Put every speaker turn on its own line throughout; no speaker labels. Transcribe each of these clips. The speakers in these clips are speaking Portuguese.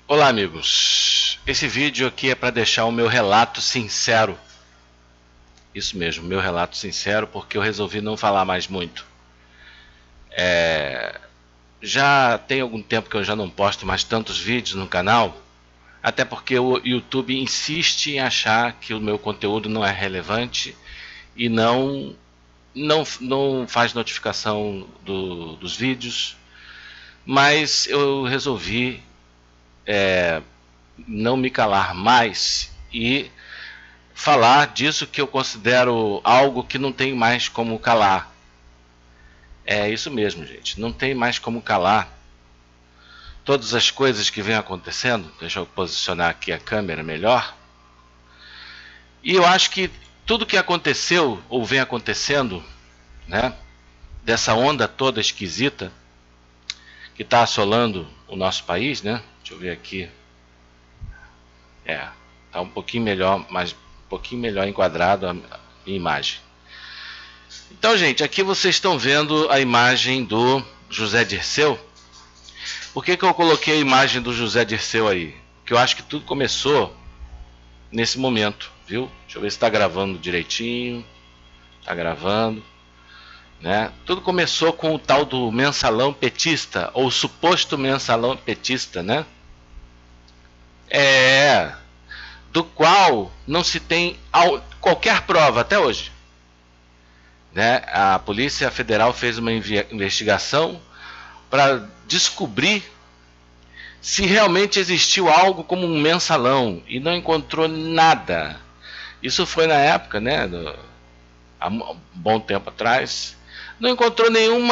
Olá, amigos. Esse vídeo aqui é para deixar o meu relato sincero. Isso mesmo, meu relato sincero, porque eu resolvi não falar mais muito. Já tem algum tempo que eu já não posto mais tantos vídeos no canal, até porque o YouTube insiste em achar que o meu conteúdo não é relevante e não faz notificação dos vídeos. Mas eu resolvi não me calar mais e falar disso que eu considero algo que não tem mais como calar. É isso mesmo, gente. Não tem mais como calar todas as coisas que vêm acontecendo. Deixa eu posicionar aqui a câmera melhor. E eu acho que tudo que aconteceu ou vem acontecendo, né, dessa onda toda esquisita que está assolando o nosso país, né? Deixa eu ver aqui. Tá um pouquinho melhor, mas um pouquinho melhor enquadrado a imagem. Então, gente, aqui vocês estão vendo a imagem do José Dirceu. Por que eu coloquei a imagem do José Dirceu aí? Porque eu acho que tudo começou nesse momento, viu? Deixa eu ver se está gravando direitinho. Está gravando, né? Tudo começou com o tal do mensalão petista, ou suposto mensalão petista, né? Do qual não se tem qualquer prova até hoje. Né? A Polícia Federal fez uma investigação para descobrir se realmente existiu algo como um mensalão e não encontrou nada. Isso foi na época, né, há um bom tempo atrás. Não encontrou nenhum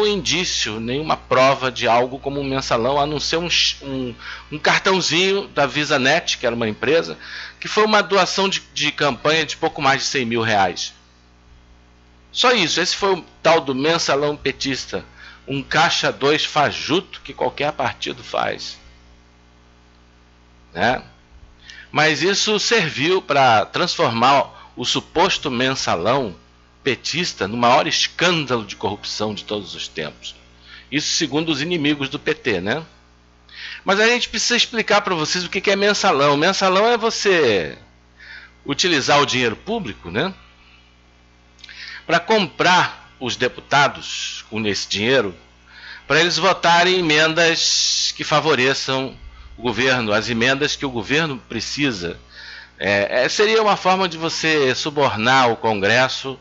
indício, nenhuma prova de algo como um mensalão, a não ser um cartãozinho da VisaNet, que era uma empresa, que foi uma doação de campanha de pouco mais de 100 mil reais. Só isso, esse foi o tal do mensalão petista, um caixa 2 fajuto que qualquer partido faz, né? Mas isso serviu para transformar o suposto mensalão petista no maior escândalo de corrupção de todos os tempos. Isso segundo os inimigos do PT, né? Mas a gente precisa explicar para vocês o que é mensalão. Mensalão é você utilizar o dinheiro público, né, para comprar os deputados com esse dinheiro, para eles votarem emendas que favoreçam o governo, as emendas que o governo precisa. Seria uma forma de você subornar o Congresso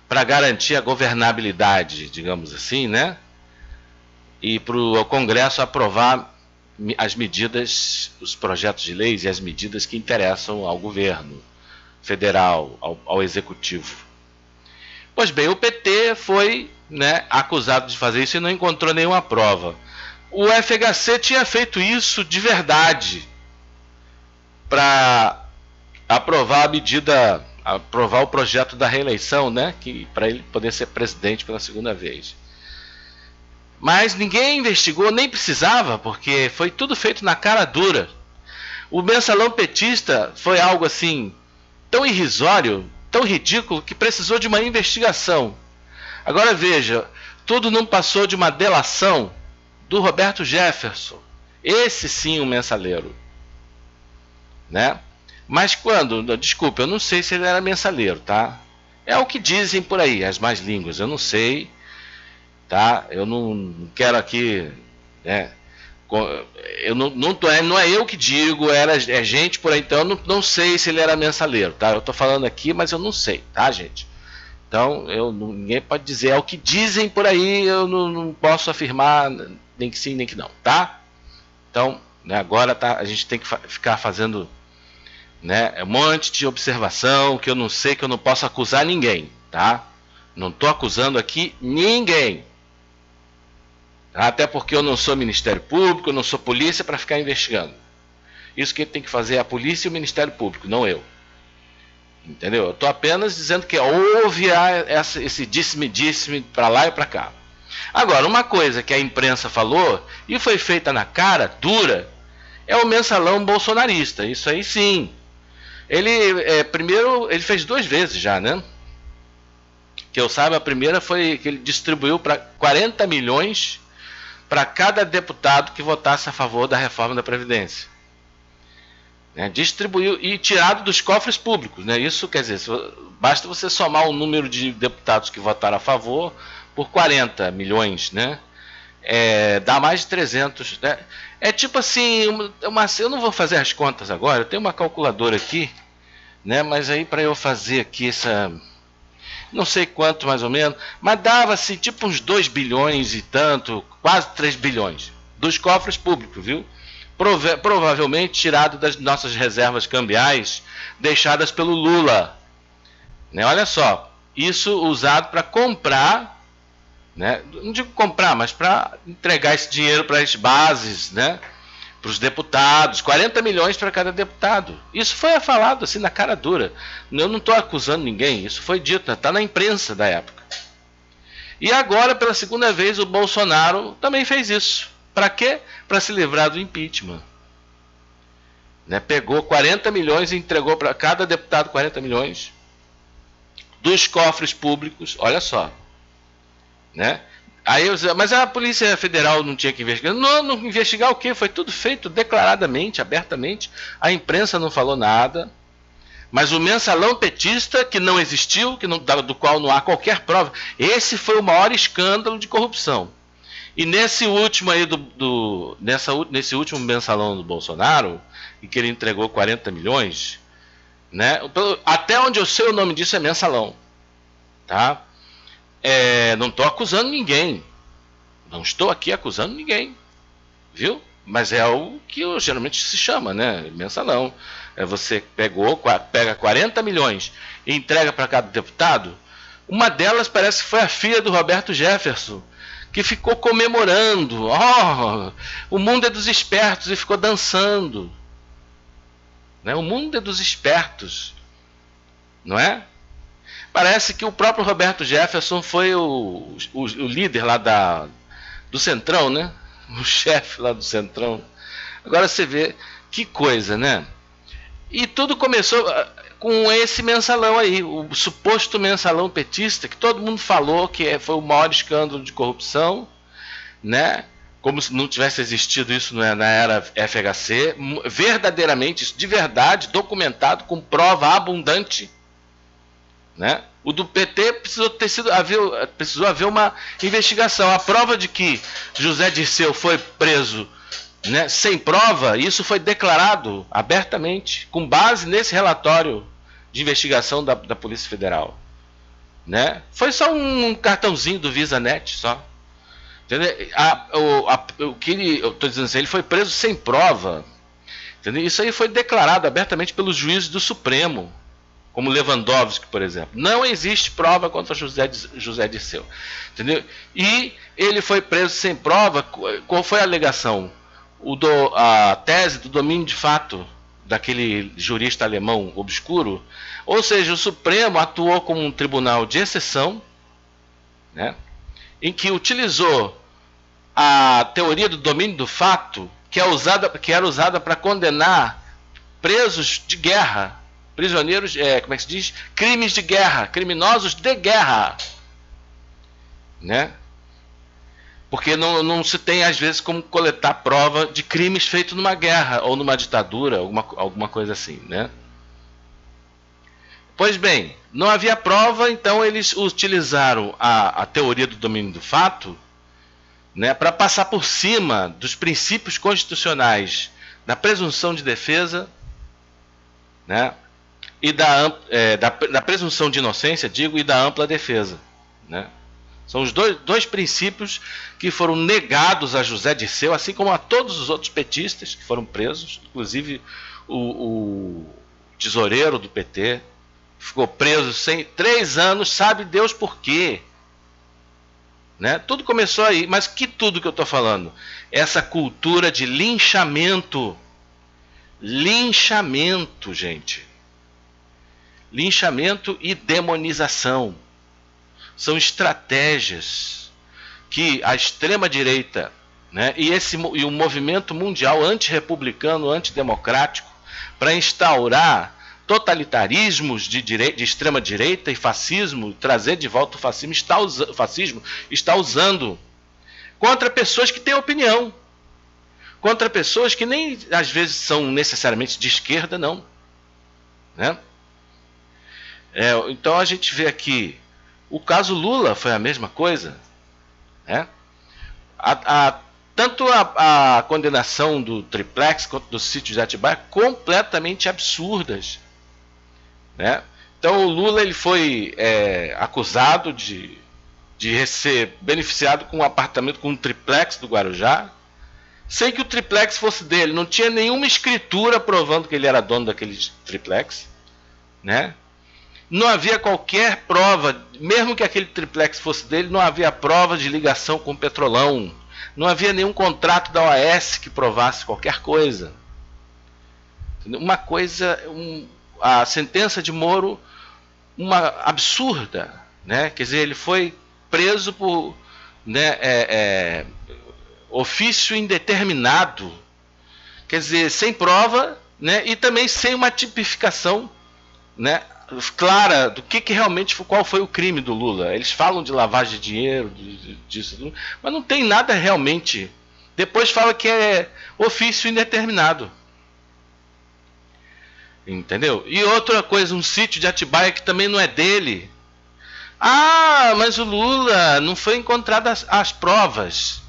para garantir a governabilidade, digamos assim, né? E para o Congresso aprovar as medidas, os projetos de leis e as medidas que interessam ao governo federal, ao executivo. Pois bem, o PT foi, né, acusado de fazer isso e não encontrou nenhuma prova. O FHC tinha feito isso de verdade para aprovar a medida, aprovar o projeto da reeleição, né, para ele poder ser presidente pela segunda vez. Mas ninguém investigou, nem precisava, porque foi tudo feito na cara dura. O mensalão petista foi algo assim tão irrisório, tão ridículo, que precisou de uma investigação. Agora veja, tudo não passou de uma delação do Roberto Jefferson. Esse sim um mensaleiro, né? Mas quando, desculpa, eu não sei se ele era mensaleiro, tá? É o que dizem por aí, as más línguas, eu não sei, tá? Eu não quero aqui, né? Não é eu que digo, é gente por aí, então eu não sei se ele era mensaleiro, tá? Eu tô falando aqui, mas eu não sei, tá, gente? Então, ninguém pode dizer, é o que dizem por aí, eu não posso afirmar nem que sim, nem que não, tá? Então, né, agora a gente tem que ficar fazendo, né, um monte de observação, que eu não sei, que eu não posso acusar ninguém, tá? Não tô acusando aqui ninguém. Até porque eu não sou Ministério Público, eu não sou polícia para ficar investigando. Isso que tem que fazer é a polícia e o Ministério Público, não eu. Entendeu? Eu estou apenas dizendo que houve esse disse-me para lá e para cá. Agora, uma coisa que a imprensa falou e foi feita na cara dura é o mensalão bolsonarista. Isso aí sim. Primeiro, ele fez 2 vezes já, né? Que eu saiba, a primeira foi que ele distribuiu para 40 milhões para cada deputado que votasse a favor da reforma da Previdência. Né? Distribuiu e tirado dos cofres públicos. Né? Isso quer dizer, basta você somar o número de deputados que votaram a favor por 40 milhões, né? Dá mais de 300. Né? É tipo assim, eu não vou fazer as contas agora, eu tenho uma calculadora aqui, né? Mas aí para eu fazer aqui essa... não sei quanto mais ou menos, mas dava assim, tipo uns 2 bilhões e tanto, quase 3 bilhões, dos cofres públicos, viu? Provavelmente tirado das nossas reservas cambiais, deixadas pelo Lula. Né? Olha só, isso usado para comprar, né? Não digo comprar, mas para entregar esse dinheiro para as bases, né? Para os deputados, 40 milhões para cada deputado. Isso foi falado assim na cara dura. Eu não estou acusando ninguém, isso foi dito, está na imprensa da época. E agora, pela segunda vez, o Bolsonaro também fez isso. Para quê? Para se livrar do impeachment. Né? Pegou 40 milhões e entregou para cada deputado 40 milhões dos cofres públicos, olha só. Né? Aí, mas a Polícia Federal não tinha que investigar. Não investigar o quê? Foi tudo feito declaradamente, abertamente. A imprensa não falou nada. Mas o mensalão petista, que não existiu, do qual não há qualquer prova, esse foi o maior escândalo de corrupção. E nesse último aí nesse último mensalão do Bolsonaro, em que ele entregou 40 milhões, né? Até onde eu sei, o nome disso é mensalão. Tá? Não estou acusando ninguém. Não estou aqui acusando ninguém. Viu? Mas é o que geralmente se chama, né? Mensalão. Você pega 40 milhões e entrega para cada deputado. Uma delas parece que foi a filha do Roberto Jefferson, que ficou comemorando. O mundo é dos espertos, e ficou dançando. Né? O mundo é dos espertos. Não é? Parece que o próprio Roberto Jefferson foi o líder lá do Centrão, né? O chefe lá do Centrão. Agora você vê que coisa, né? E tudo começou com esse mensalão aí, o suposto mensalão petista, que todo mundo falou que foi o maior escândalo de corrupção, né? Como se não tivesse existido isso na era FHC. Verdadeiramente, isso de verdade, documentado, com prova abundante. Né? O do PT precisou haver uma investigação. A prova de que José Dirceu foi preso, né, sem prova, isso foi declarado abertamente, com base nesse relatório de investigação da Polícia Federal. Né? Foi só um cartãozinho do VisaNet, só. Entendeu? O que eu estou dizendo assim, ele foi preso sem prova. Entendeu? Isso aí foi declarado abertamente pelos juízes do Supremo, como Lewandowski, por exemplo. Não existe prova contra José Dirceu. Entendeu? E ele foi preso sem prova. Qual foi a alegação? A tese do domínio de fato daquele jurista alemão obscuro. Ou seja, o Supremo atuou como um tribunal de exceção, né, em que utilizou a teoria do domínio do fato, que era usada para condenar presos de guerra, prisioneiros, como é que se diz? Crimes de guerra, criminosos de guerra. Né? Porque não se tem, às vezes, como coletar prova de crimes feitos numa guerra ou numa ditadura, alguma coisa assim. Né? Pois bem, não havia prova, então eles utilizaram a teoria do domínio do fato, né, para passar por cima dos princípios constitucionais da presunção de defesa, né, e da presunção de inocência, digo, e da ampla defesa. Né? São os dois princípios que foram negados a José Dirceu, assim como a todos os outros petistas que foram presos, inclusive o tesoureiro do PT, ficou preso 3 anos, sabe Deus por quê. Né? Tudo começou aí, mas que tudo que eu estou falando? Essa cultura de linchamento. Linchamento, gente. Linchamento e demonização. São estratégias que a extrema-direita, né, e o movimento mundial antirrepublicano, antidemocrático, para instaurar totalitarismos de extrema-direita e fascismo, trazer de volta o fascismo, está usando contra pessoas que têm opinião, contra pessoas que nem às vezes são necessariamente de esquerda, não, né? Então a gente vê aqui, o caso Lula foi a mesma coisa, né? Tanto a condenação do triplex quanto do sítio de Atibaia completamente absurdas, né? Então o Lula ele foi acusado de ser beneficiado com um apartamento com um triplex do Guarujá, sem que o triplex fosse dele, não tinha nenhuma escritura provando que ele era dono daquele triplex, né? Não havia qualquer prova, mesmo que aquele triplex fosse dele, não havia prova de ligação com o Petrolão, não havia nenhum contrato da OAS que provasse qualquer coisa. Uma coisa, a sentença de Moro, uma absurda, né? Quer dizer, ele foi preso por, né, ofício indeterminado, quer dizer, sem prova, né? E também sem uma tipificação, né, clara do que realmente qual foi o crime do Lula. Eles falam de lavagem de dinheiro, disso, mas não tem nada realmente. Depois fala que é ofício indeterminado. Entendeu? E outra coisa, um sítio de Atibaia que também não é dele. Ah, mas o Lula não foi encontradas as provas.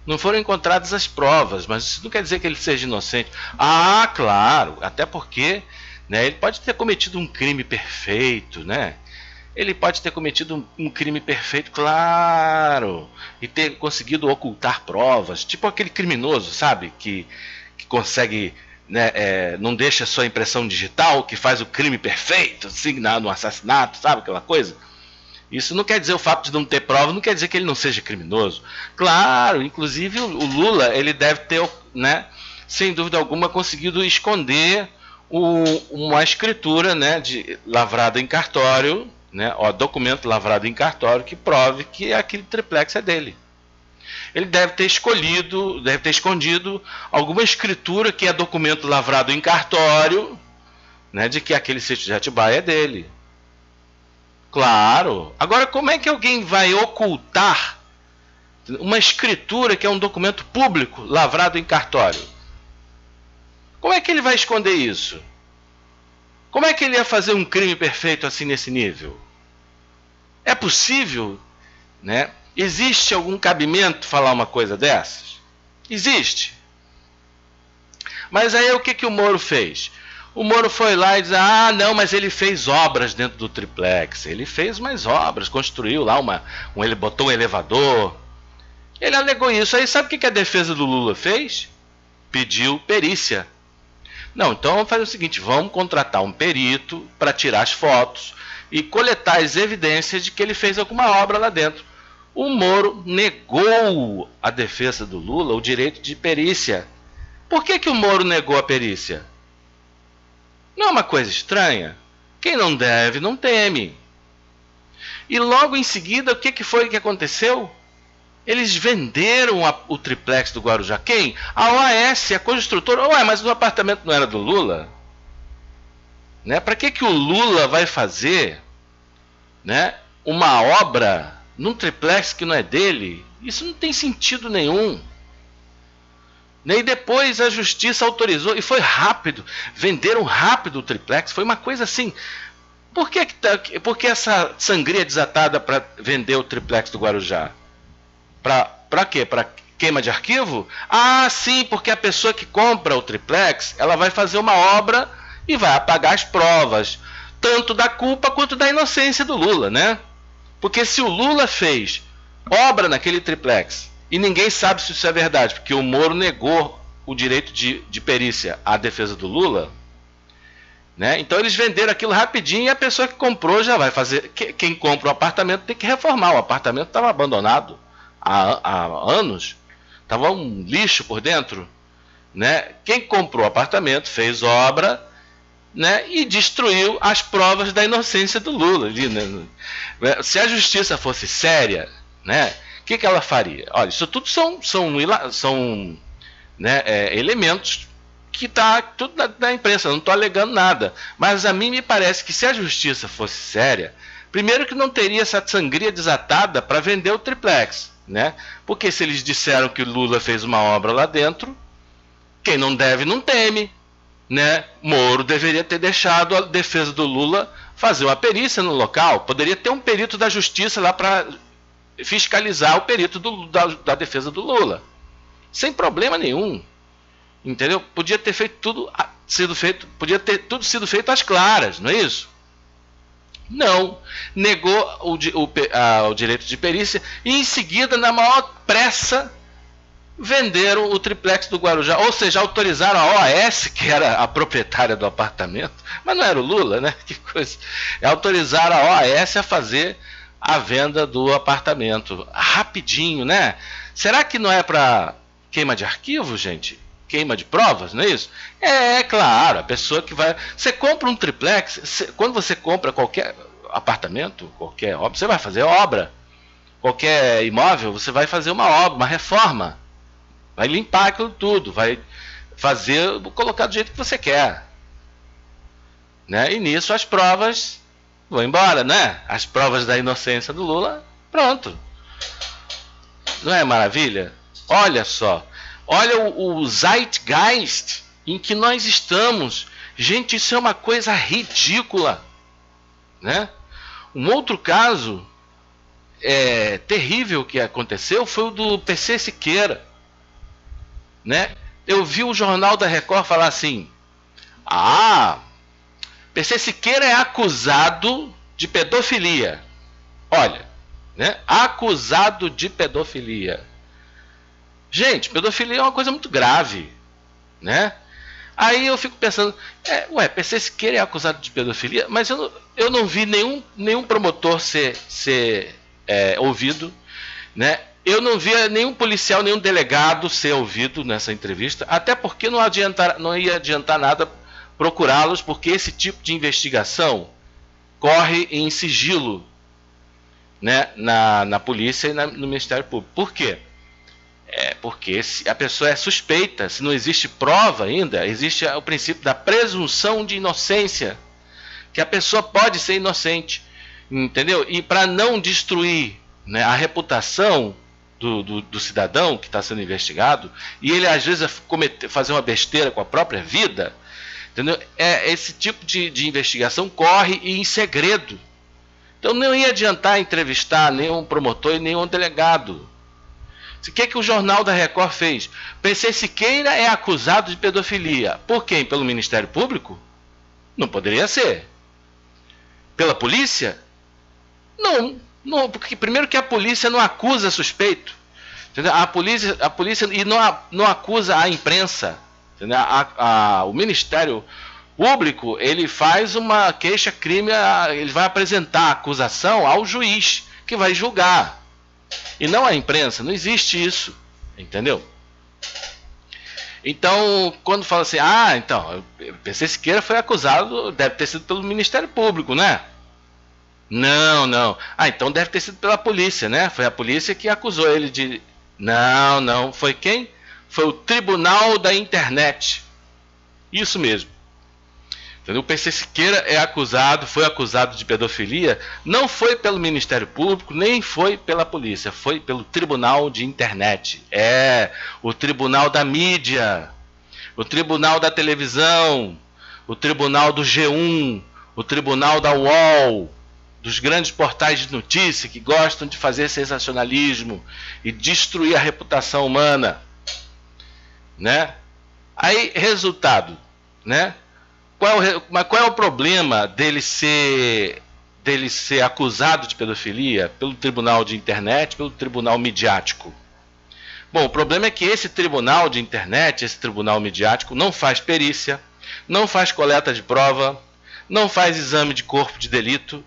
Não foram encontradas as provas, mas isso não quer dizer que ele seja inocente. Ah, claro, até porque, né, ele pode ter cometido um crime perfeito, né? Ele pode ter cometido um crime perfeito, claro, e ter conseguido ocultar provas, tipo aquele criminoso, sabe, que consegue, né, não deixa sua impressão digital, que faz o crime perfeito, signado um assassinato, sabe, aquela coisa. Isso não quer dizer, o fato de não ter prova não quer dizer que ele não seja criminoso. Claro, inclusive o Lula, ele deve ter, né, sem dúvida alguma, conseguido esconder uma escritura, né, lavrada em cartório, né, documento lavrado em cartório que prove que aquele triplex é dele. Ele deve ter escondido alguma escritura que é documento lavrado em cartório, né, de que aquele sítio de Atibaia é dele. Claro. Agora, como é que alguém vai ocultar uma escritura que é um documento público lavrado em cartório? Como é que ele vai esconder isso? Como é que ele ia fazer um crime perfeito assim nesse nível? É possível, né? Existe algum cabimento falar uma coisa dessas? Existe. Mas aí o que o Moro fez? O Moro foi lá e disse, não, mas ele fez obras dentro do triplex. Ele fez mais obras, construiu lá ele botou um elevador. Ele alegou isso. Aí sabe o que a defesa do Lula fez? Pediu perícia. Não, então vamos fazer o seguinte, vamos contratar um perito para tirar as fotos e coletar as evidências de que ele fez alguma obra lá dentro. O Moro negou à defesa do Lula o direito de perícia. Por que o Moro negou a perícia? Não é uma coisa estranha? Quem não deve, não teme. E logo em seguida, o que foi que aconteceu? Eles venderam o triplex do Guarujá. Quem? A OAS, a construtora. Ué, mas o apartamento não era do Lula? Né? Para que o Lula vai fazer, né, uma obra num triplex que não é dele? Isso não tem sentido nenhum. E depois a justiça autorizou, e foi rápido, venderam rápido o triplex, foi uma coisa assim. Por que essa sangria desatada para vender o triplex do Guarujá? Para quê? Para queima de arquivo? Ah, sim, porque a pessoa que compra o triplex, ela vai fazer uma obra e vai apagar as provas, tanto da culpa quanto da inocência do Lula, né? Porque se o Lula fez obra naquele triplex, e ninguém sabe se isso é verdade, porque o Moro negou o direito de perícia à defesa do Lula, né? Então eles venderam aquilo rapidinho e a pessoa que comprou já vai fazer. Quem compra o apartamento tem que reformar. O apartamento estava abandonado há anos, estava um lixo por dentro, né? Quem comprou o apartamento fez obra, né, e destruiu as provas da inocência do Lula. Né? Se a justiça fosse séria, né, o que ela faria? Olha, isso tudo são né, elementos que está tudo na imprensa, não estou alegando nada. Mas a mim me parece que se a justiça fosse séria, primeiro que não teria essa sangria desatada para vender o triplex. né? Porque se eles disseram que o Lula fez uma obra lá dentro, quem não deve não teme, né? Moro deveria ter deixado a defesa do Lula fazer uma perícia no local. Poderia ter um perito da justiça lá para fiscalizar o perito da defesa do Lula, sem problema nenhum, entendeu? Podia ter feito tudo sido feito, podia ter tudo sido feito às claras, não é isso? Não, negou o direito de perícia e em seguida, na maior pressa, venderam o triplex do Guarujá, ou seja, autorizaram a OAS, que era a proprietária do apartamento, mas não era o Lula, né? Que coisa. Autorizaram a OAS a fazer a venda do apartamento. Rapidinho, né? Será que não é para queima de arquivo, gente? Queima de provas, não é isso? É claro, a pessoa que vai... Você compra um triplex, quando você compra qualquer apartamento, qualquer obra, você vai fazer obra. Qualquer imóvel, você vai fazer uma obra, uma reforma. Vai limpar aquilo tudo, vai fazer, colocar do jeito que você quer. Né? E nisso as provas vão embora, né? As provas da inocência do Lula, pronto. Não é maravilha? Olha só. Olha o zeitgeist em que nós estamos. Gente, isso é uma coisa ridícula. Né? Um outro caso terrível que aconteceu foi o do PC Siqueira. Né? Eu vi o Jornal da Record falar assim: PC Siqueira é acusado de pedofilia. Olha, né? Acusado de pedofilia. Gente, pedofilia é uma coisa muito grave, né? Aí eu fico pensando, PC Siqueira é acusado de pedofilia, mas eu não vi nenhum promotor ser ouvido, né? Eu não via nenhum policial, nenhum delegado ser ouvido nessa entrevista, até porque não ia adiantar nada procurá-los, porque esse tipo de investigação corre em sigilo, né, na polícia e no Ministério Público. Por quê? Porque se a pessoa é suspeita, se não existe prova ainda, existe o princípio da presunção de inocência, que a pessoa pode ser inocente, entendeu? E para não destruir, né, a reputação do cidadão que está sendo investigado, e ele às vezes fazer uma besteira com a própria vida, entendeu? Esse tipo de investigação corre em segredo. Então não ia adiantar entrevistar nenhum promotor e nenhum delegado. O que o Jornal da Record fez? PC Siqueira é acusado de pedofilia. Por quem? Pelo Ministério Público? Não poderia ser. Pela polícia? Não, porque primeiro que a polícia não acusa suspeito. Entendeu? A polícia e não acusa a imprensa. Entendeu? O Ministério Público, ele faz uma queixa-crime, ele vai apresentar a acusação ao juiz, que vai julgar. E não a imprensa, não existe isso, entendeu? Então, quando fala assim, então, PC Siqueira foi acusado, deve ter sido pelo Ministério Público, né? Não. Então deve ter sido pela polícia, né? Foi a polícia que acusou ele de... Não. Foi quem? Foi o Tribunal da Internet. Isso mesmo. O PC Siqueira foi acusado de pedofilia, não foi pelo Ministério Público, nem foi pela polícia, foi pelo Tribunal de Internet. O Tribunal da Mídia, o Tribunal da Televisão, o Tribunal do G1, o Tribunal da UOL, dos grandes portais de notícia que gostam de fazer sensacionalismo e destruir a reputação humana. Né? Aí, resultado, né? Qual é o problema dele ser acusado de pedofilia pelo tribunal de internet, pelo tribunal midiático? Bom, o problema é que esse tribunal de internet, esse tribunal midiático, não faz perícia, não faz coleta de prova, não faz exame de corpo de delito,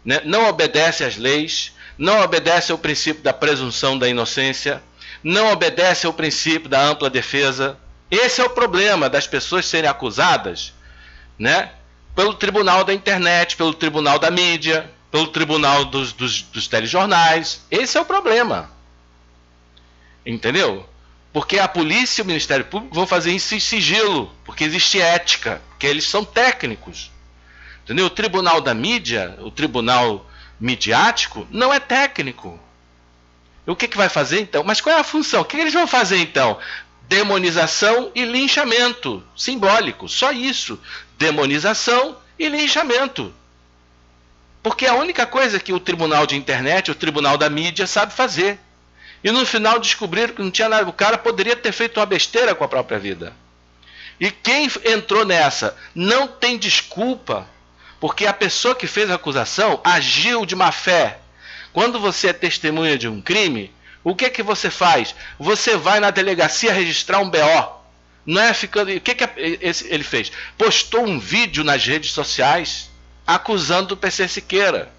né? Não obedece às leis, não obedece ao princípio da presunção da inocência, não obedece ao princípio da ampla defesa. Esse é o problema das pessoas serem acusadas, né? Pelo tribunal da internet, pelo tribunal da mídia, pelo tribunal dos telejornais. Esse é o problema. Entendeu? Porque a polícia e o Ministério Público vão fazer isso em sigilo, porque existe ética, porque eles são técnicos. Entendeu? O tribunal da mídia, o tribunal midiático, não é técnico. O que vai fazer então? Mas qual é a função? O que eles vão fazer então? Demonização e linchamento simbólico, só isso. Demonização e linchamento. Porque é a única coisa que o tribunal de internet, o tribunal da mídia sabe fazer. E no final descobriram que não tinha nada, o cara poderia ter feito uma besteira com a própria vida. E quem entrou nessa não tem desculpa, porque a pessoa que fez a acusação agiu de má fé. Quando você é testemunha de um crime, o que você faz? Você vai na delegacia registrar um BO. Não é ficando. O que ele fez? Postou um vídeo nas redes sociais acusando o PC Siqueira.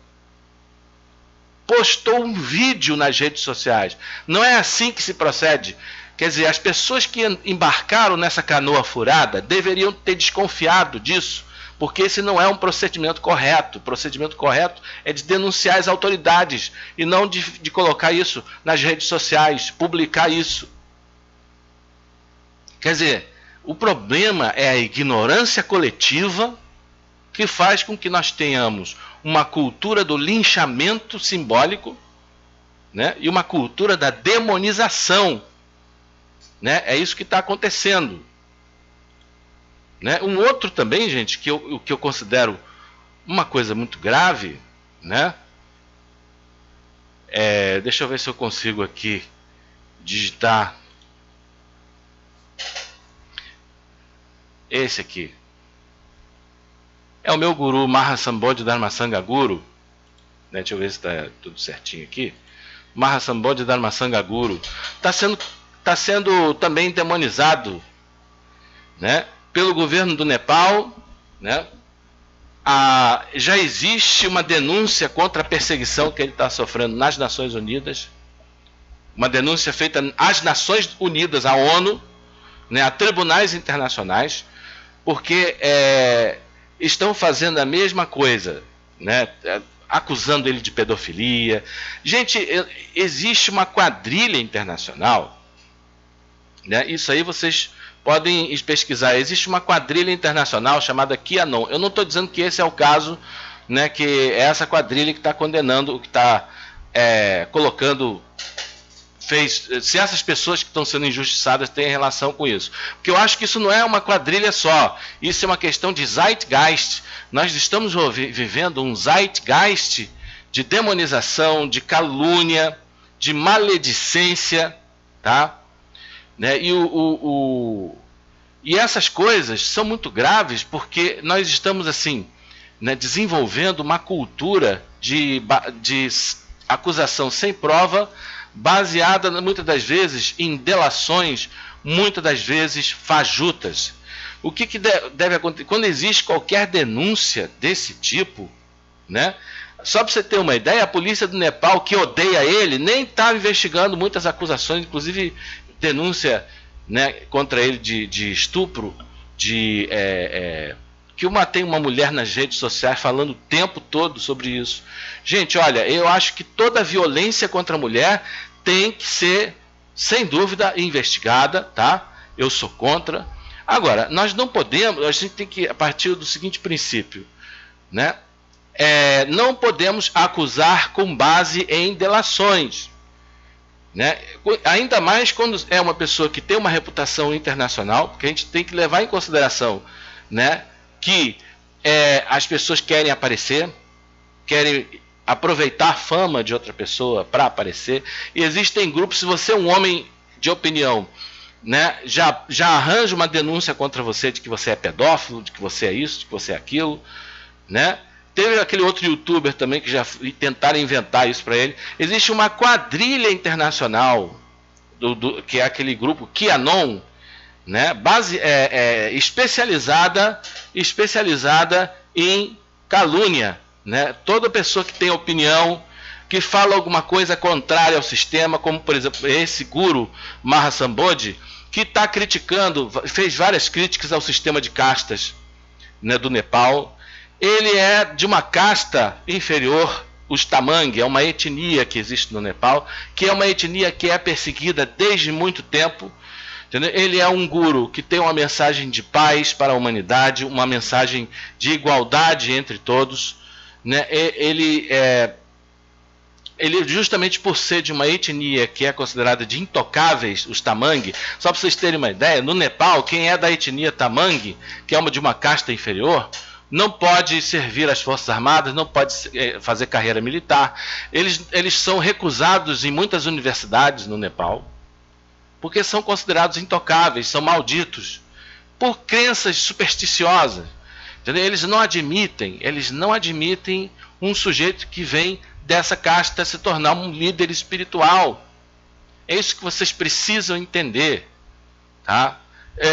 Postou um vídeo nas redes sociais. Não é assim que se procede. Quer dizer, as pessoas que embarcaram nessa canoa furada deveriam ter desconfiado disso, porque esse não é um procedimento correto. O procedimento correto é de denunciar as autoridades e não de colocar isso nas redes sociais, publicar isso. Quer dizer, o problema é a ignorância coletiva que faz com que nós tenhamos uma cultura do linchamento simbólico, né, e uma cultura da demonização. Né? É isso que está acontecendo. Né? Um outro também, gente, que eu considero uma coisa muito grave, né? Deixa eu ver se eu consigo aqui digitar esse aqui. É o meu guru Mahasambodhi Dharmasanga Guru, né? Deixa eu ver se está tudo certinho aqui. Mahasambodhi Dharmasanga Guru está sendo também demonizado, né, pelo governo do Nepal, né? Já existe uma denúncia contra a perseguição que ele está sofrendo nas Nações Unidas, uma denúncia feita às Nações Unidas, à ONU, né, a tribunais internacionais, porque estão fazendo a mesma coisa, né, acusando ele de pedofilia. Gente, existe uma quadrilha internacional, né, isso aí vocês podem pesquisar. Existe uma quadrilha internacional chamada QAnon. Eu não estou dizendo que esse é o caso, né, que é essa quadrilha que está condenando, que está colocando, se essas pessoas que estão sendo injustiçadas têm relação com isso. Porque eu acho que isso não é uma quadrilha só. Isso é uma questão de zeitgeist. Nós estamos vivendo um zeitgeist de demonização, de calúnia, de maledicência, tá? Né? E essas coisas são muito graves porque nós estamos assim, né, desenvolvendo uma cultura de acusação sem prova, baseada muitas das vezes em delações, muitas das vezes fajutas. O que deve acontecer? Quando existe qualquer denúncia desse tipo, né? Só para você ter uma ideia, a polícia do Nepal, que odeia ele, nem está investigando muitas acusações, inclusive denúncia, né, contra ele de estupro, que tem uma mulher nas redes sociais falando o tempo todo sobre isso. Gente, olha, eu acho que toda violência contra a mulher tem que ser, sem dúvida, investigada, tá? Eu sou contra. Agora, nós não podemos, a gente tem que partir do seguinte princípio, né? Não podemos acusar com base em delações. Né? Ainda mais quando é uma pessoa que tem uma reputação internacional, porque a gente tem que levar em consideração, né, que as pessoas querem aparecer, querem aproveitar a fama de outra pessoa para aparecer, e existem grupos, se você é um homem de opinião, né, já arranja uma denúncia contra você de que você é pedófilo, de que você é isso, de que você é aquilo, né? Teve aquele outro youtuber também que já tentaram inventar isso para ele. Existe uma quadrilha internacional, que é aquele grupo QAnon, né? Especializada em calúnia. Né? Toda pessoa que tem opinião, que fala alguma coisa contrária ao sistema, como por exemplo esse guru Mahasambodhi, que está criticando, fez várias críticas ao sistema de castas, né, do Nepal. Ele é de uma casta inferior, os Tamang, é uma etnia que existe no Nepal, que é uma etnia que é perseguida desde muito tempo. Entendeu? Ele é um guru que tem uma mensagem de paz para a humanidade, uma mensagem de igualdade entre todos. Né? ele justamente por ser de uma etnia que é considerada de intocáveis, os Tamang, só para vocês terem uma ideia, no Nepal, quem é da etnia Tamang, que é de uma casta inferior, não pode servir às Forças Armadas, não pode fazer carreira militar. Eles são recusados em muitas universidades no Nepal, porque são considerados intocáveis, são malditos, por crenças supersticiosas. Entendeu? Eles não admitem um sujeito que vem dessa casta se tornar um líder espiritual. É isso que vocês precisam entender, tá?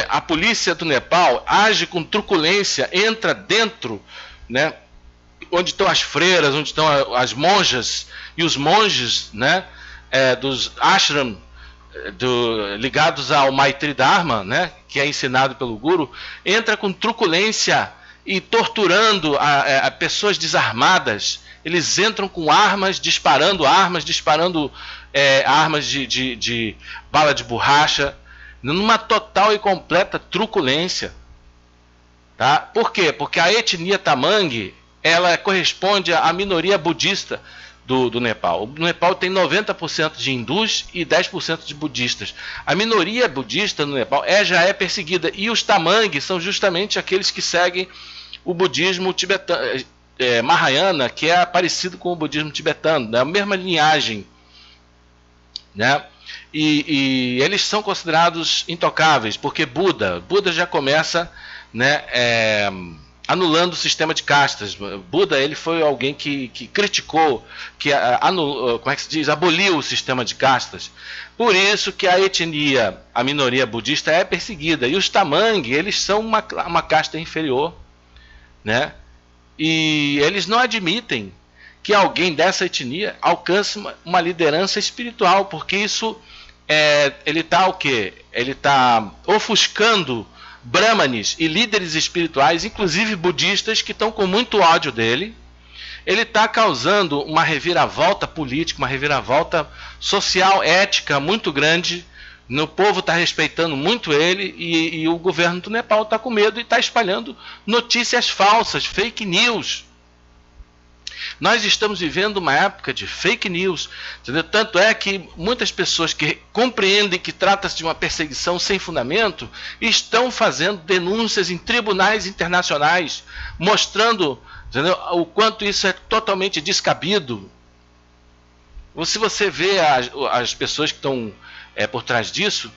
A polícia do Nepal age com truculência, entra dentro, né, onde estão as freiras, onde estão as monjas e os monges, né, dos ashram, ligados ao Maitri Dharma, né, que é ensinado pelo Guru, entra com truculência e torturando pessoas desarmadas. Eles entram com armas, disparando armas de bala de borracha, numa total e completa truculência. Tá? Por quê? Porque a etnia Tamang, ela corresponde à minoria budista do Nepal. O Nepal tem 90% de hindus e 10% de budistas. A minoria budista no Nepal já é perseguida. E os Tamang são justamente aqueles que seguem o budismo tibetano, Mahayana, que é parecido com o budismo tibetano, né? A mesma linhagem, né? E eles são considerados intocáveis, porque Buda já começa, né, anulando o sistema de castas. Buda, ele foi alguém que criticou, que como é que se diz? Aboliu o sistema de castas. Por isso que a etnia, a minoria budista é perseguida. E os Tamang, eles são uma casta inferior, né? E eles não admitem que alguém dessa etnia alcance uma liderança espiritual, porque isso ele está o quê? Ele está ofuscando brahmanes e líderes espirituais, inclusive budistas, que estão com muito ódio dele. Ele está causando uma reviravolta política, uma reviravolta social, ética muito grande. O povo está respeitando muito ele e o governo do Nepal está com medo e está espalhando notícias falsas, fake news. Nós estamos vivendo uma época de fake news, entendeu? Tanto é que muitas pessoas que compreendem que trata-se de uma perseguição sem fundamento estão fazendo denúncias em tribunais internacionais, mostrando, entendeu, o quanto isso é totalmente descabido. Se você vê as pessoas que estão por trás disso,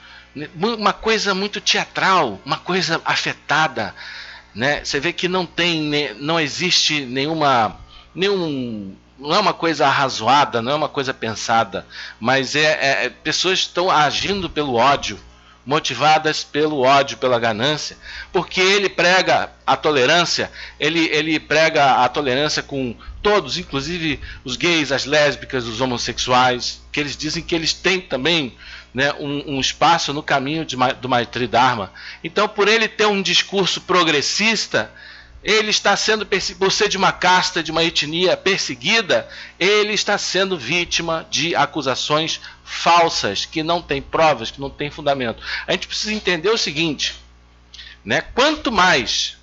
uma coisa muito teatral, uma coisa afetada, né? Você vê que não existe não é uma coisa arrazoada, não é uma coisa pensada, mas pessoas estão agindo pelo ódio, motivadas pelo ódio, pela ganância, porque ele prega a tolerância, ele prega a tolerância com todos, inclusive os gays, as lésbicas, os homossexuais, que eles dizem que eles têm também, né, um espaço no caminho do Maitri Dharma. Então, por ele ter um discurso progressista, ele está sendo por ser de uma casta, de uma etnia perseguida, ele está sendo vítima de acusações falsas, que não tem provas, que não tem fundamento. A gente precisa entender o seguinte, né? Quanto mais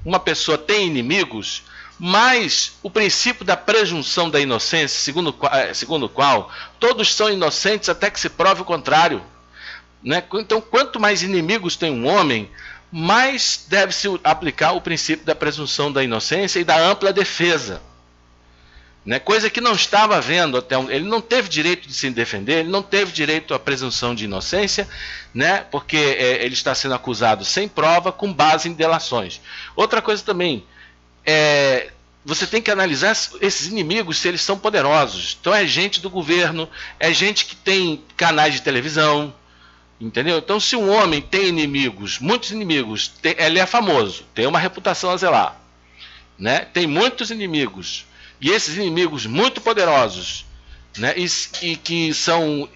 uma pessoa tem inimigos, mais o princípio da presunção da inocência, segundo o qual todos são inocentes até que se prove o contrário, né? Então, quanto mais inimigos tem um homem, mais deve-se aplicar o princípio da presunção da inocência e da ampla defesa, né? Coisa que não estava havendo ele não teve direito de se defender, ele não teve direito à presunção de inocência, né? Porque ele está sendo acusado sem prova, com base em delações. Outra coisa também, você tem que analisar esses inimigos, se eles são poderosos. Então é gente do governo, é gente que tem canais de televisão, entendeu? Então, se um homem tem inimigos, muitos inimigos, ele é famoso, tem uma reputação a zelar, né? Tem muitos inimigos, e esses inimigos muito poderosos, né? E que são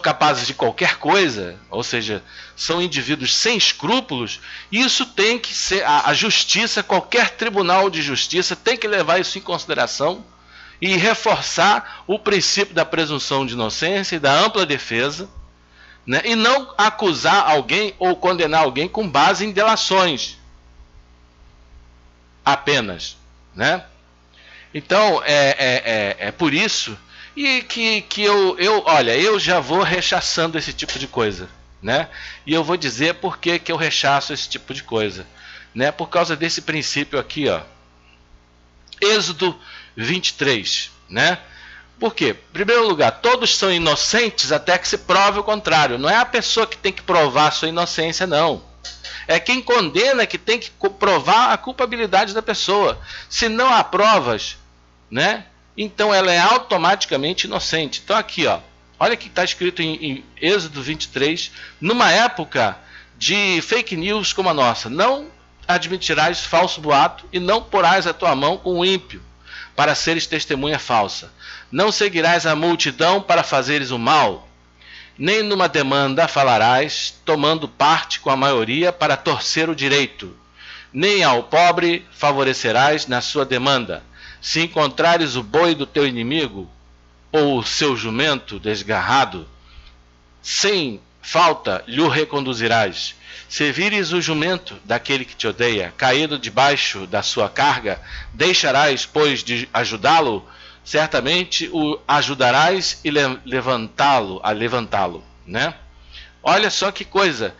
capazes de qualquer coisa, ou seja, são indivíduos sem escrúpulos, isso tem que ser, a justiça, qualquer tribunal de justiça tem que levar isso em consideração e reforçar o princípio da presunção de inocência e da ampla defesa, né? E não acusar alguém ou condenar alguém com base em delações apenas, né? Então, é por isso e que olha, eu já vou rechaçando esse tipo de coisa, né? E eu vou dizer por que eu rechaço esse tipo de coisa, né? Por causa desse princípio aqui, ó. Êxodo 23, né? Por quê? Em primeiro lugar, todos são inocentes até que se prove o contrário. Não é a pessoa que tem que provar a sua inocência, não. É quem condena que tem que provar a culpabilidade da pessoa. Se não há provas, né? Então ela é automaticamente inocente. Então aqui, ó, olha que está escrito em Êxodo 23, numa época de fake news como a nossa: não admitirás falso boato e não porás a tua mão com o ímpio, para seres testemunha falsa. Não seguirás a multidão para fazeres o mal, nem numa demanda falarás, tomando parte com a maioria para torcer o direito, nem ao pobre favorecerás na sua demanda. Se encontrares o boi do teu inimigo, ou o seu jumento desgarrado, sem falta lhe reconduzirás. Se vires o jumento daquele que te odeia, caído debaixo da sua carga, deixarás, pois, de ajudá-lo, certamente o ajudarás e levantá-lo, né? Olha só que coisa.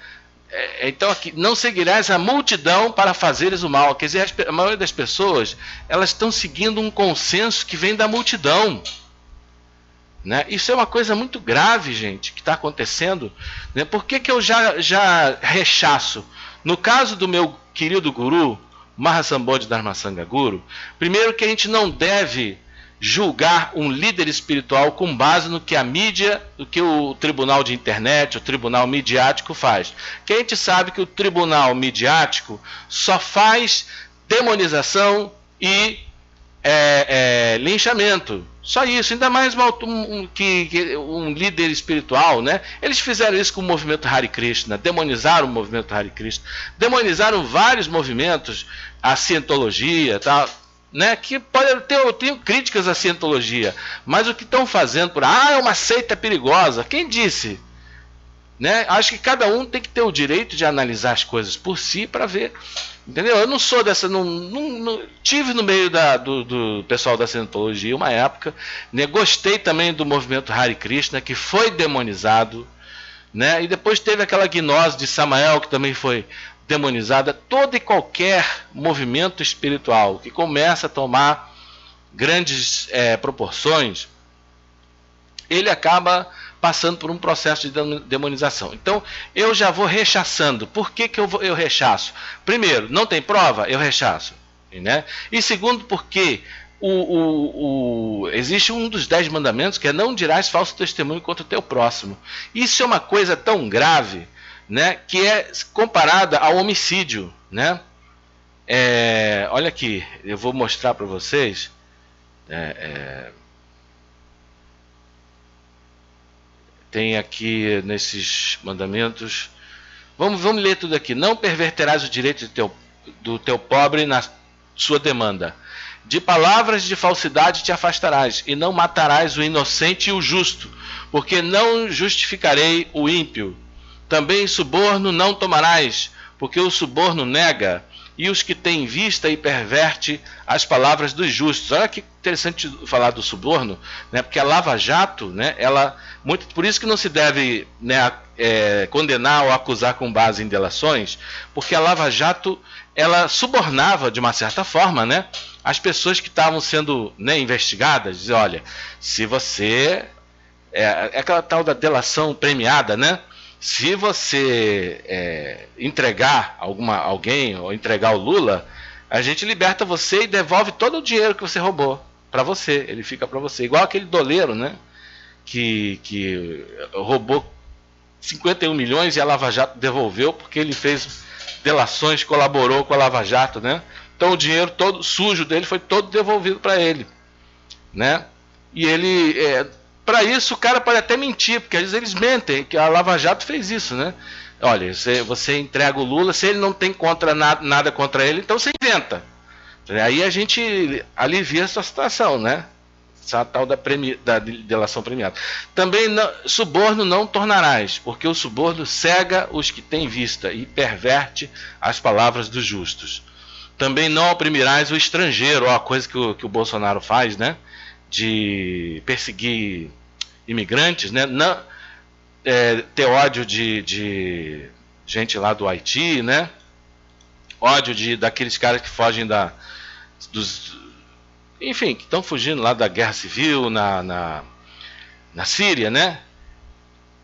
Então aqui, não seguirás a multidão para fazeres o mal. Quer dizer, a maioria das pessoas, elas estão seguindo um consenso que vem da multidão, né? Isso é uma coisa muito grave, gente, que está acontecendo, né? Por que eu já rechaço? No caso do meu querido guru, Mahasambodhi Dharmasanga Guru, primeiro que a gente não deve julgar um líder espiritual com base no que a mídia, no que o tribunal de internet, o tribunal midiático faz. Que a gente sabe que o tribunal midiático só faz demonização e linchamento. Só isso, ainda mais um líder espiritual, né? Eles fizeram isso com o movimento Hare Krishna, demonizaram o movimento Hare Krishna, demonizaram vários movimentos, a cientologia, tal, né? Que pode ter, eu tenho críticas à cientologia, mas o que estão fazendo por é uma seita perigosa. Quem disse? Né? Acho que cada um tem que ter o direito de analisar as coisas por si para ver. Entendeu? Eu não sou dessa. Não tive no meio do pessoal da Cientologia uma época. Né? Gostei também do movimento Hare Krishna, que foi demonizado. Né? E depois teve aquela gnose de Samael, que também foi demonizada. Todo e qualquer movimento espiritual que começa a tomar grandes proporções, ele acaba passando por um processo de demonização. Então, eu já vou rechaçando. Por que eu rechaço? Primeiro, não tem prova? Eu rechaço. Né? E segundo, porque existe um dos 10 mandamentos, que é não dirás falso testemunho contra o teu próximo. Isso é uma coisa tão grave, né, que é comparada ao homicídio. Né? Olha aqui, eu vou mostrar para vocês. Tem aqui nesses mandamentos. Vamos ler tudo aqui. Não perverterás o direito do teu pobre na sua demanda. De palavras de falsidade te afastarás, e não matarás o inocente e o justo, porque não justificarei o ímpio. Também suborno não tomarás, porque o suborno nega, e os que têm vista e perverte as palavras dos justos. Olha que interessante falar do suborno, né? Porque a Lava Jato, né, por isso que não se deve, né, condenar ou acusar com base em delações, porque a Lava Jato, ela subornava de uma certa forma, né, as pessoas que estavam sendo, né, investigadas. Dizer, olha, se você aquela tal da delação premiada, né? Se você entregar alguém ou entregar o Lula, a gente liberta você e devolve todo o dinheiro que você roubou para você. Ele fica para você. Igual aquele doleiro, né? Que roubou 51 milhões e a Lava Jato devolveu porque ele fez delações, colaborou com a Lava Jato, né? Então o dinheiro todo sujo dele foi todo devolvido para ele, né? E ele para isso o cara pode até mentir, porque às vezes eles mentem, que a Lava Jato fez isso, né? Olha, você entrega o Lula, se ele não tem nada contra ele, então você inventa. Aí a gente alivia essa situação, né? Essa tal da delação premiada. Também suborno não tornarás, porque o suborno cega os que têm vista e perverte as palavras dos justos. Também não oprimirás o estrangeiro, ó, a coisa que o Bolsonaro faz, né? De perseguir imigrantes, né? Não, ter ódio de gente lá do Haiti, né? Ódio daqueles caras que fogem enfim, que estão fugindo lá da guerra civil na Síria, né?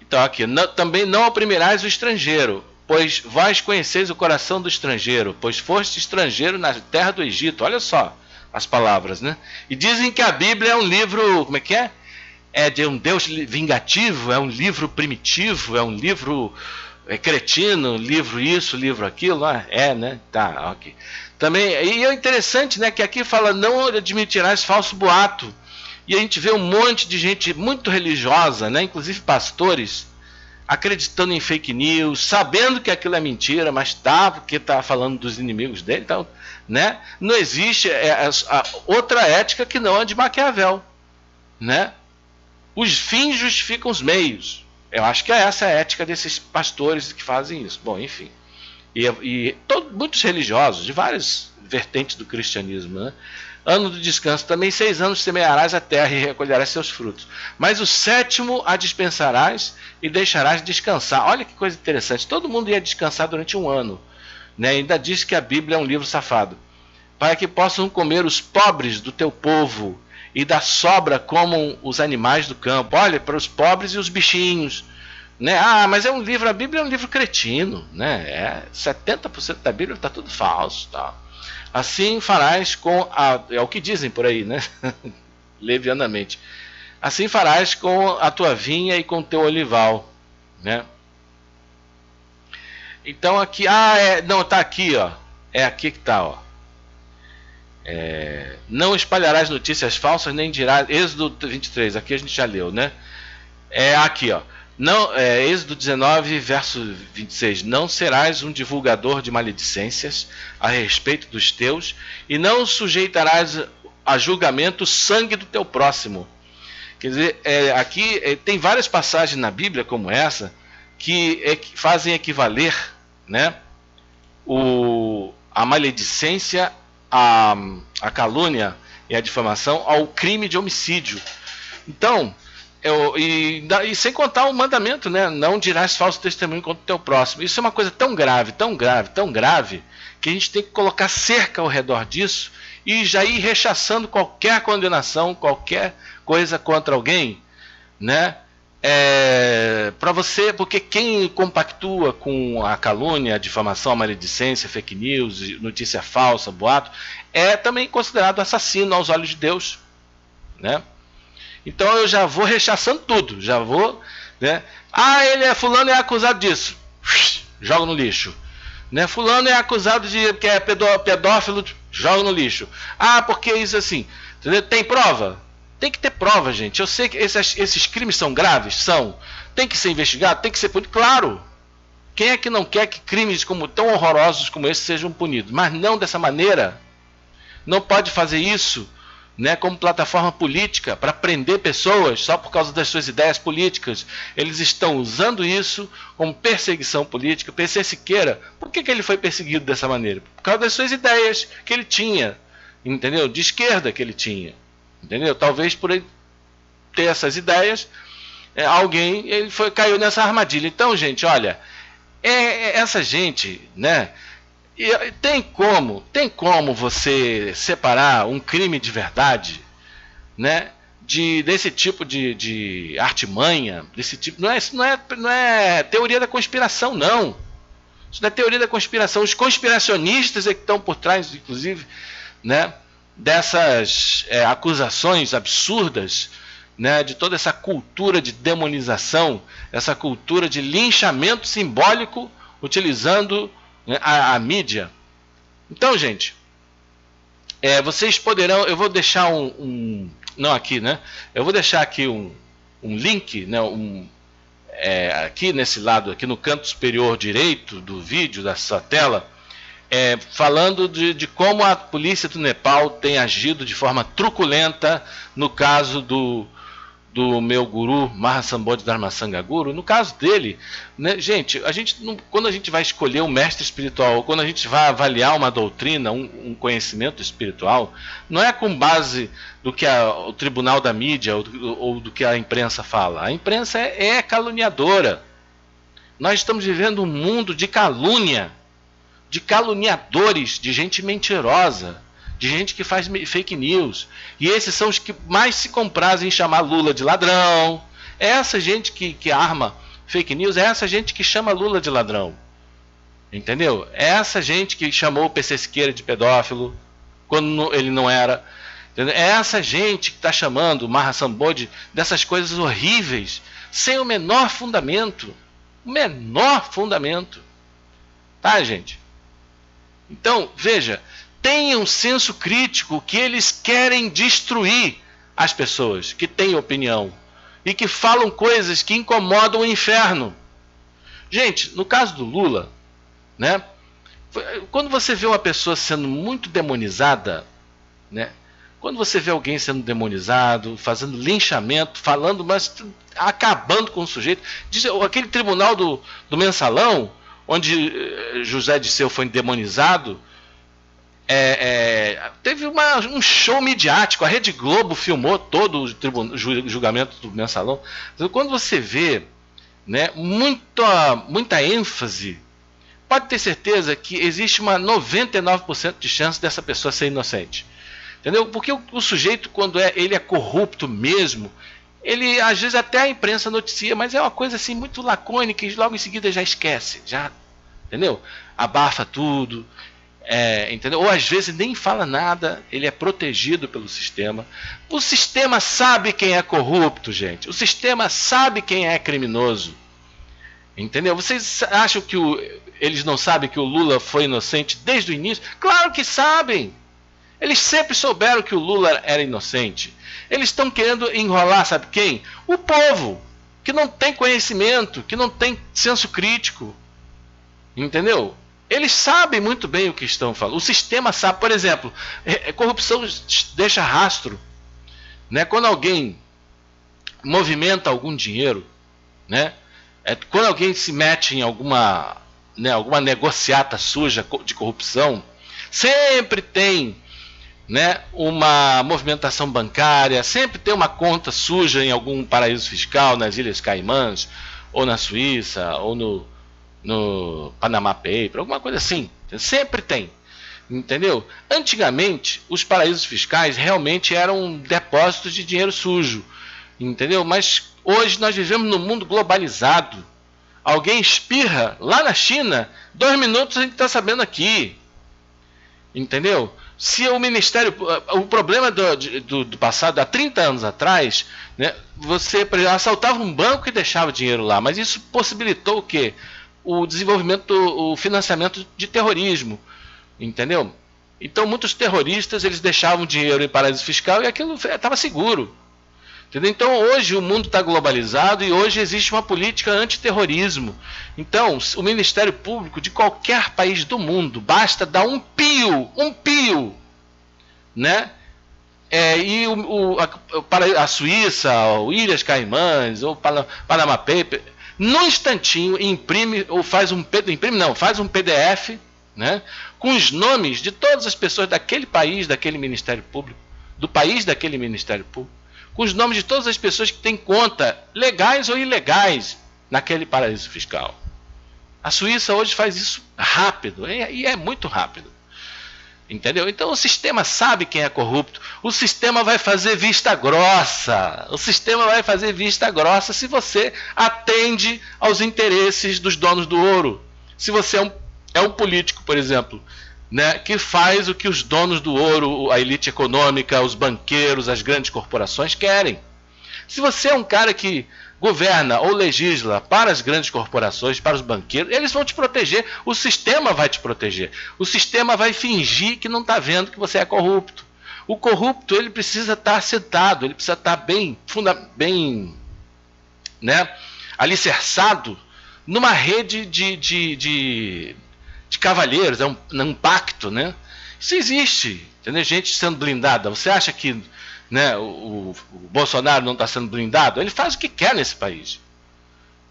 Então aqui, também não oprimirás o estrangeiro, pois vós conheceis o coração do estrangeiro, pois foste estrangeiro na terra do Egito. Olha só as palavras, né? E dizem que a Bíblia é um livro, como é que é? É de um Deus vingativo, é um livro primitivo, é um livro cretino, livro isso, livro aquilo, né? Tá, ok. Também, e é interessante, né, que aqui fala, não admitirás falso boato. E a gente vê um monte de gente muito religiosa, né, inclusive pastores, acreditando em fake news, sabendo que aquilo é mentira, mas porque tá falando dos inimigos dele, então, né? Não existe outra ética que não a de Maquiavel, né? Os fins justificam os meios. Eu acho que essa é a ética desses pastores que fazem isso. Bom, enfim. Muitos religiosos, de várias vertentes do cristianismo, né? Ano do descanso também, 6 anos semearás a terra e recolherás seus frutos. Mas o 7º a dispensarás e deixarás descansar. Olha que coisa interessante. Todo mundo ia descansar durante 1 ano. Né? Ainda diz que a Bíblia é um livro safado. Para que possam comer os pobres do teu povo e da sobra comam os animais do campo. Olha, para os pobres e os bichinhos. Né? Mas é um livro, a Bíblia é um livro cretino. Né? 70% da Bíblia está tudo falso. Tá? Assim farás com é o que dizem por aí, né? Levianamente. Assim farás com a tua vinha e com o teu olival, né? Então aqui, não, tá aqui, ó. É aqui que tá, ó. Não espalharás notícias falsas, nem dirás. Êxodo 23, aqui a gente já leu, né? Aqui, ó. Não, Êxodo 19, verso 26. Não serás um divulgador de maledicências a respeito dos teus, e não sujeitarás a julgamento o sangue do teu próximo. Quer dizer, aqui tem várias passagens na Bíblia como essa que fazem equivaler, né, a maledicência, a calúnia e a difamação ao crime de homicídio. Então, e sem contar o mandamento, né? Não dirás falso testemunho contra o teu próximo. Isso é uma coisa tão grave, tão grave, tão grave, que a gente tem que colocar cerca ao redor disso e já ir rechaçando qualquer condenação, qualquer coisa contra alguém, né? Para você, porque quem compactua com a calúnia, a difamação, a maledicência, fake news, notícia falsa, boato, é também considerado assassino aos olhos de Deus, né? Então eu já vou rechaçando tudo, já vou, né? Fulano é acusado disso, joga no lixo, né? Fulano é acusado de que é pedófilo, joga no lixo. Porque isso assim, entendeu? Tem prova? Tem que ter prova, gente. Eu sei que esses crimes são graves, tem que ser investigado, tem que ser punido, claro. Quem é que não quer que crimes tão horrorosos como esse sejam punidos? Mas não dessa maneira. Não pode fazer isso, né, como plataforma política para prender pessoas só por causa das suas ideias políticas. Eles estão usando isso como perseguição política. PC Siqueira, por que ele foi perseguido dessa maneira? Por causa das suas ideias que ele tinha, entendeu? De esquerda que ele tinha, entendeu? Talvez por ele ter essas ideias, caiu nessa armadilha. Então, gente, olha, essa gente, né? Tem como você separar um crime de verdade, né, desse tipo de artimanha, desse tipo. Isso não é teoria da conspiração, não. Isso não é teoria da conspiração. Os conspiracionistas é que estão por trás, inclusive, né, dessas acusações absurdas, né, de toda essa cultura de demonização, essa cultura de linchamento simbólico utilizando a mídia. Então, gente, vocês poderão, eu vou deixar não aqui, né? Eu vou deixar aqui um link, né? Aqui nesse lado, aqui no canto superior direito do vídeo da sua tela, falando de como a polícia do Nepal tem agido de forma truculenta no caso do meu guru Mahasambodhi Dharmasanga Guru, no caso dele, né, gente, quando a gente vai escolher um mestre espiritual, ou quando a gente vai avaliar uma doutrina, um conhecimento espiritual, não é com base do que o tribunal da mídia ou do que a imprensa fala. A imprensa é caluniadora. Nós estamos vivendo um mundo de calúnia, de caluniadores, de gente mentirosa, de gente que faz fake news. E esses são os que mais se comprazem em chamar Lula de ladrão. É essa gente que arma fake news, é essa gente que chama Lula de ladrão. Entendeu? É essa gente que chamou o PC Siqueira de pedófilo, quando ele não era. Entendeu? É essa gente que está chamando o Mahasambodhi dessas coisas horríveis, sem o menor fundamento. O menor fundamento. Tá, gente? Então, veja, tenham um senso crítico que eles querem destruir as pessoas que têm opinião e que falam coisas que incomodam o inferno. Gente, no caso do Lula, né, quando você vê uma pessoa sendo muito demonizada, né, quando você vê alguém sendo demonizado, fazendo linchamento, falando, mas acabando com o sujeito, aquele tribunal do Mensalão, onde José Dirceu foi demonizado, teve um show midiático, a Rede Globo filmou todo o julgamento do Mensalão. Então, quando você vê, né, muita ênfase, pode ter certeza que existe uma 99% de chance dessa pessoa ser inocente. Entendeu? Porque o sujeito, quando ele é corrupto mesmo, ele às vezes até a imprensa noticia, mas é uma coisa assim muito lacônica e logo em seguida já esquece, entendeu? Abafa tudo. Entendeu? Ou às vezes nem fala nada, ele é protegido pelo sistema. O sistema sabe quem é corrupto, gente. O sistema sabe quem é criminoso. Entendeu? Vocês acham que eles não sabem que o Lula foi inocente desde o início? Claro que sabem. Eles sempre souberam que o Lula era inocente. Eles estão querendo enrolar, sabe quem? O povo, que não tem conhecimento, que não tem senso crítico. Entendeu? Eles sabem muito bem o que estão falando. O sistema sabe, por exemplo, corrupção deixa rastro. Né? Quando alguém movimenta algum dinheiro, né? Quando alguém se mete em alguma negociata suja de corrupção, sempre tem, né, uma movimentação bancária, sempre tem uma conta suja em algum paraíso fiscal, nas Ilhas Caimãs, ou na Suíça, ou no Panama Paper, alguma coisa assim. Sempre tem. Entendeu? Antigamente, os paraísos fiscais realmente eram depósitos de dinheiro sujo. Entendeu? Mas hoje nós vivemos num mundo globalizado. Alguém espirra lá na China, 2 minutos a gente está sabendo aqui. Entendeu? Se o Ministério... O problema do passado, há 30 anos atrás, né, você assaltava um banco e deixava dinheiro lá. Mas isso possibilitou o quê? O desenvolvimento, o financiamento de terrorismo. Entendeu? Então muitos terroristas eles deixavam dinheiro em paraíso fiscal e aquilo estava seguro. Entendeu? Então hoje o mundo está globalizado e hoje existe uma política antiterrorismo. Então o Ministério Público de qualquer país do mundo basta dar um pio, né? E a Suíça, ou Ilhas Caimãs, ou Panama Paper, num instantinho imprime ou faz um PDF, né, com os nomes de todas as pessoas daquele país, daquele Ministério Público, do país daquele Ministério Público, com os nomes de todas as pessoas que têm conta, legais ou ilegais, naquele paraíso fiscal. A Suíça hoje faz isso rápido, e é muito rápido. Entendeu? Então o sistema sabe quem é corrupto. O sistema vai fazer vista grossa. O sistema vai fazer vista grossa se você atende aos interesses dos donos do ouro. Se você é um político, por exemplo, né, que faz o que os donos do ouro, a elite econômica, os banqueiros, as grandes corporações querem. Se você é um cara que governa ou legisla para as grandes corporações, para os banqueiros, eles vão te proteger, o sistema vai te proteger. O sistema vai fingir que não está vendo que você é corrupto. O corrupto ele precisa estar sentado, ele precisa estar bem, né, alicerçado numa rede de cavalheiros, é um pacto, né? Isso existe, entendeu? Gente sendo blindada. Você acha que né, o Bolsonaro não está sendo blindado? Ele faz o que quer nesse país.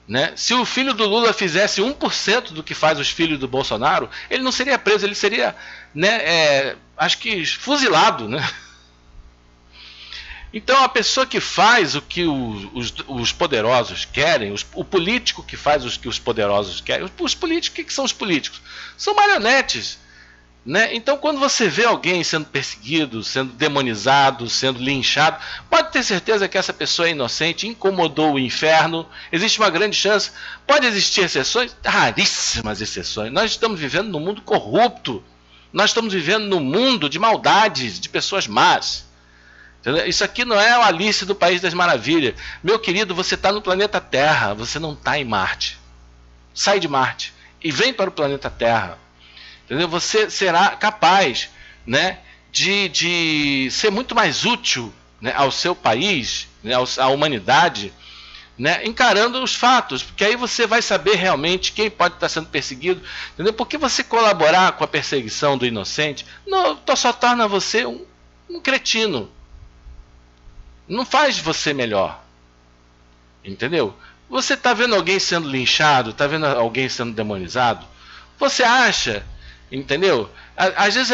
Né? Se o filho do Lula fizesse 1% do que faz os filhos do Bolsonaro, ele não seria preso, ele seria, né, acho que fuzilado. Né? Então a pessoa que faz o que os poderosos querem, o político que faz o que os poderosos querem, os políticos, o que são os políticos? São marionetes. Né? Então quando você vê alguém sendo perseguido, sendo demonizado, sendo linchado, pode ter certeza que essa pessoa é inocente, incomodou o inferno, existe uma grande chance. Pode existir exceções, raríssimas exceções. Nós estamos vivendo num mundo corrupto, nós estamos vivendo num mundo de maldades, de pessoas más. Entendeu? Isso aqui não é o Alice do País das Maravilhas. Meu querido, você está no planeta Terra, você não está em Marte. Sai de Marte e vem para o planeta Terra. Entendeu? Você será capaz, né, de ser muito mais útil, né, ao seu país, né, à humanidade, né, encarando os fatos, porque aí você vai saber realmente quem pode estar sendo perseguido. Entendeu? Porque você colaborar com a perseguição do inocente não, só torna você um cretino. Não faz você melhor. Entendeu? Você está vendo alguém sendo linchado, está vendo alguém sendo demonizado, você acha, entendeu? Às vezes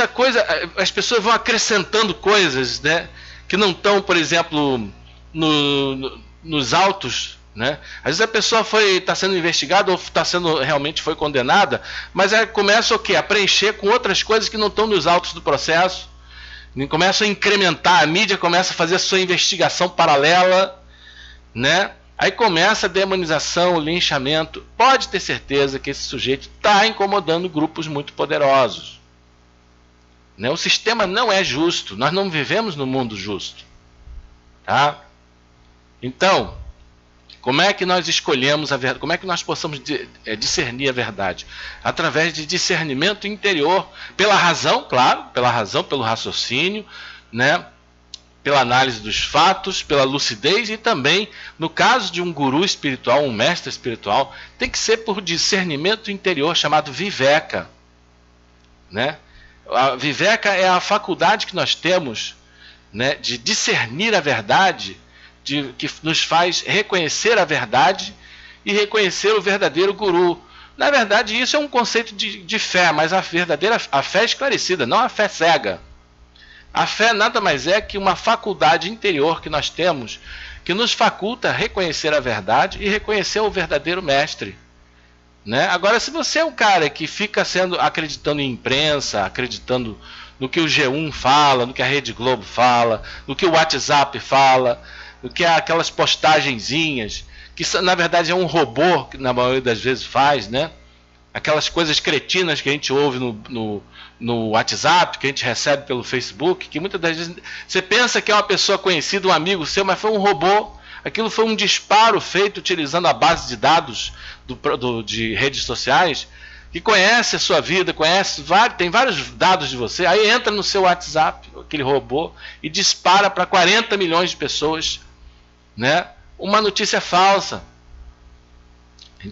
as pessoas vão acrescentando coisas, né, que não estão, por exemplo, nos autos, né? Às vezes a pessoa está sendo investigada ou realmente foi condenada, mas aí começa o quê? A preencher com outras coisas que não estão nos autos do processo. Começa a incrementar, a mídia começa a fazer a sua investigação paralela, né? Aí começa a demonização, o linchamento. Pode ter certeza que esse sujeito está incomodando grupos muito poderosos. Né? O sistema não é justo, nós não vivemos no mundo justo. Tá? Então, como é que nós escolhemos a verdade? Como é que nós possamos discernir a verdade? Através de discernimento interior, pela razão, claro, pela razão, pelo raciocínio, né? Pela análise dos fatos, pela lucidez e também, no caso de um guru espiritual, um mestre espiritual, tem que ser por discernimento interior, chamado viveka. Né? A viveka é a faculdade que nós temos, né, de discernir a verdade, que nos faz reconhecer a verdade e reconhecer o verdadeiro guru. Na verdade, isso é um conceito de fé, mas a fé esclarecida, não a fé cega. A fé nada mais é que uma faculdade interior que nós temos, que nos faculta reconhecer a verdade e reconhecer o verdadeiro mestre. Né? Agora, se você é um cara que fica acreditando em imprensa, acreditando no que o G1 fala, no que a Rede Globo fala, no que o WhatsApp fala, no que aquelas postagenzinhas, que na verdade é um robô que na maioria das vezes faz, né? Aquelas coisas cretinas que a gente ouve no WhatsApp, que a gente recebe pelo Facebook, que muitas das vezes você pensa que é uma pessoa conhecida, um amigo seu, mas foi um robô. Aquilo foi um disparo feito utilizando a base de dados de redes sociais, que conhece a sua vida, tem vários dados de você, aí entra no seu WhatsApp, aquele robô, e dispara para 40 milhões de pessoas, né, uma notícia falsa.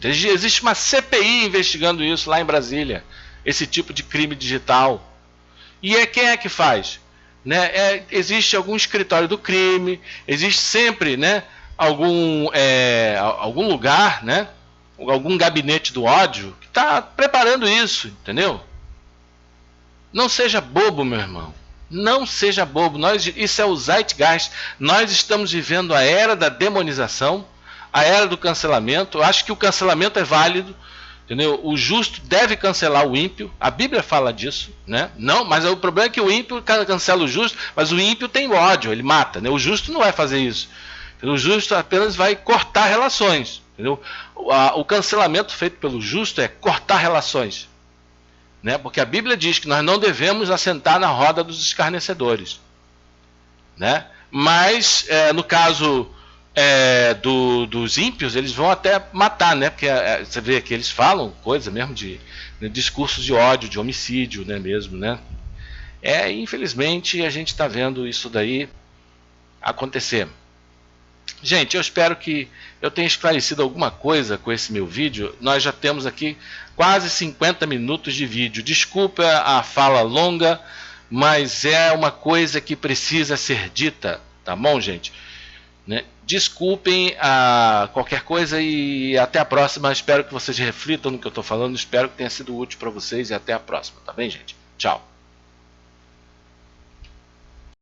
Existe uma CPI investigando isso lá em Brasília, esse tipo de crime digital. E quem é que faz? Né? Existe algum escritório do crime, existe sempre, né, algum lugar, né, algum gabinete do ódio que está preparando isso, entendeu? Não seja bobo, meu irmão. Não seja bobo. Isso é o Zeitgeist. Nós estamos vivendo a era da demonização, a era do cancelamento. Eu acho que o cancelamento é válido. Entendeu? O justo deve cancelar o ímpio. A Bíblia fala disso, né? Não, mas o problema é que o ímpio cancela o justo, mas o ímpio tem ódio, ele mata, né? O justo não vai fazer isso. O justo apenas vai cortar relações. Entendeu? O cancelamento feito pelo justo é cortar relações. Né? Porque a Bíblia diz que nós não devemos assentar na roda dos escarnecedores. Né? Mas, no caso dos ímpios, eles vão até matar, né? Porque você vê que eles falam coisa mesmo de discursos de ódio, de homicídio, né? Mesmo, né? Infelizmente, a gente está vendo isso daí acontecer. Gente, eu espero que eu tenha esclarecido alguma coisa com esse meu vídeo. Nós já temos aqui quase 50 minutos de vídeo. Desculpa a fala longa, mas é uma coisa que precisa ser dita. Tá bom, gente? Né? Desculpem qualquer coisa e até a próxima. Espero que vocês reflitam no que eu estou falando. Espero que tenha sido útil para vocês e até a próxima. Tá bem, gente? Tchau.